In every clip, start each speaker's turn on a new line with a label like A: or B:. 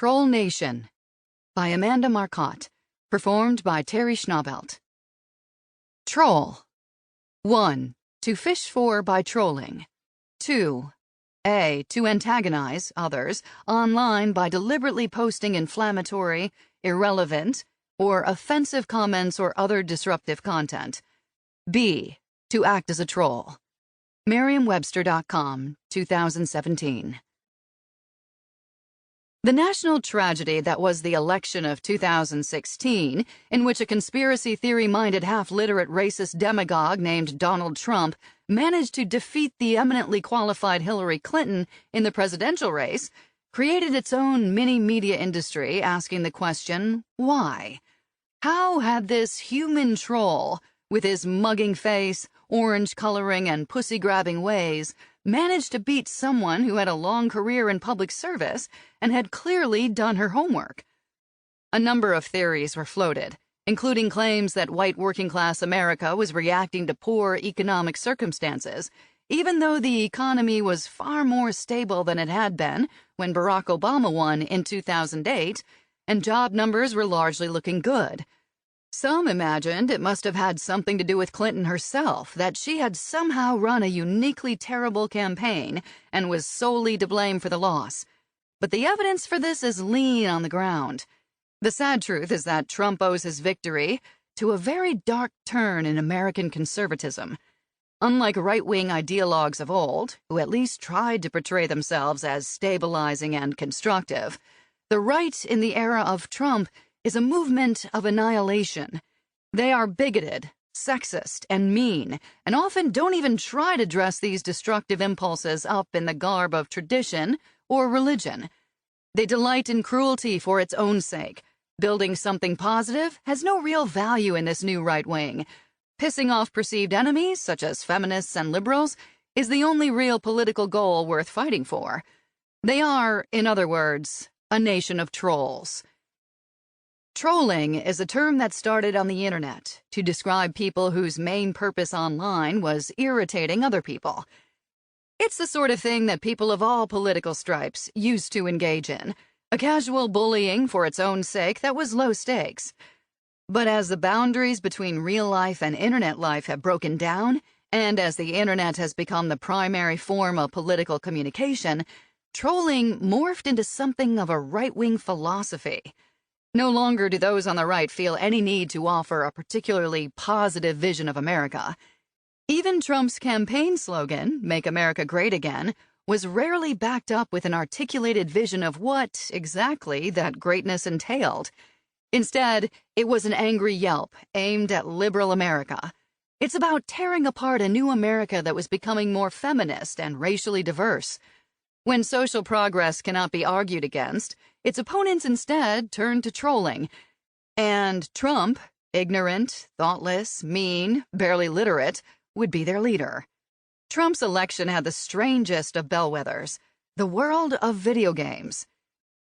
A: Troll Nation by Amanda Marcotte, performed by Terry Schnabelt. Troll. 1. To fish for by trolling. 2. A. To antagonize others online by deliberately posting inflammatory, irrelevant, or offensive comments or other disruptive content. B. To act as a troll. Merriam-Webster.com, 2017. The national tragedy that was the election of 2016, in which a conspiracy theory-minded half-literate racist demagogue named Donald Trump managed to defeat the eminently qualified Hillary Clinton in the presidential race, created its own mini-media industry asking the question, why? How had this human troll, with his mugging face, orange coloring, and pussy-grabbing ways, managed to beat someone who had a long career in public service and had clearly done her homework? A number of theories were floated, including claims that white working-class America was reacting to poor economic circumstances, even though the economy was far more stable than it had been when Barack Obama won in 2008, and job numbers were largely looking good. Some imagined it must have had something to do with Clinton herself, that she had somehow run a uniquely terrible campaign and was solely to blame for the loss. But the evidence for this is lean on the ground. The sad truth is that Trump owes his victory to a very dark turn in American conservatism. Unlike right-wing ideologues of old, who at least tried to portray themselves as stabilizing and constructive, the right in the era of Trump is a movement of annihilation. They are bigoted, sexist, and mean, and often don't even try to dress these destructive impulses up in the garb of tradition or religion. They delight in cruelty for its own sake. Building something positive has no real value in this new right wing. Pissing off perceived enemies, such as feminists and liberals, is the only real political goal worth fighting for. They are, in other words, a nation of trolls. Trolling is a term that started on the internet to describe people whose main purpose online was irritating other people. It's the sort of thing that people of all political stripes used to engage in, a casual bullying for its own sake that was low stakes. But as the boundaries between real life and internet life have broken down, and as the internet has become the primary form of political communication, trolling morphed into something of a right-wing philosophy. No longer do those on the right feel any need to offer a particularly positive vision of America. Even Trump's campaign slogan, "Make America Great Again," was rarely backed up with an articulated vision of what, exactly, that greatness entailed. Instead, it was an angry yelp aimed at liberal America. It's about tearing apart a new America that was becoming more feminist and racially diverse. When social progress cannot be argued against, its opponents instead turn to trolling. And Trump, ignorant, thoughtless, mean, barely literate, would be their leader. Trump's election had the strangest of bellwethers, the world of video games.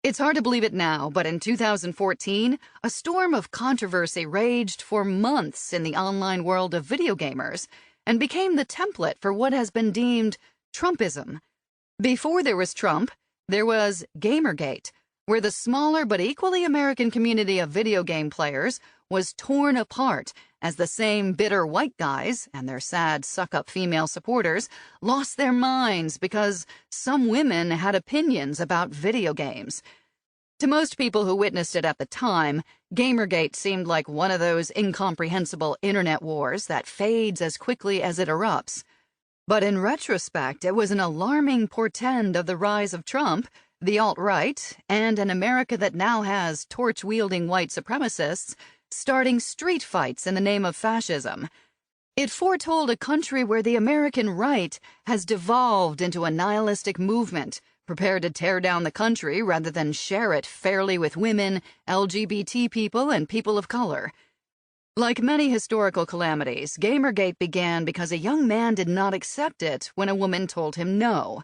A: It's hard to believe it now, but in 2014, a storm of controversy raged for months in the online world of video gamers and became the template for what has been deemed Trumpism. Before there was Trump, there was Gamergate, where the smaller but equally American community of video game players was torn apart as the same bitter white guys and their sad suck-up female supporters lost their minds because some women had opinions about video games. To most people who witnessed it at the time, Gamergate seemed like one of those incomprehensible internet wars that fades as quickly as it erupts. But in retrospect, it was an alarming portend of the rise of Trump, the alt-right, and an America that now has torch-wielding white supremacists starting street fights in the name of fascism. It foretold a country where the American right has devolved into a nihilistic movement, prepared to tear down the country rather than share it fairly with women, LGBT people, and people of color. Like many historical calamities, Gamergate began because a young man did not accept it when a woman told him no.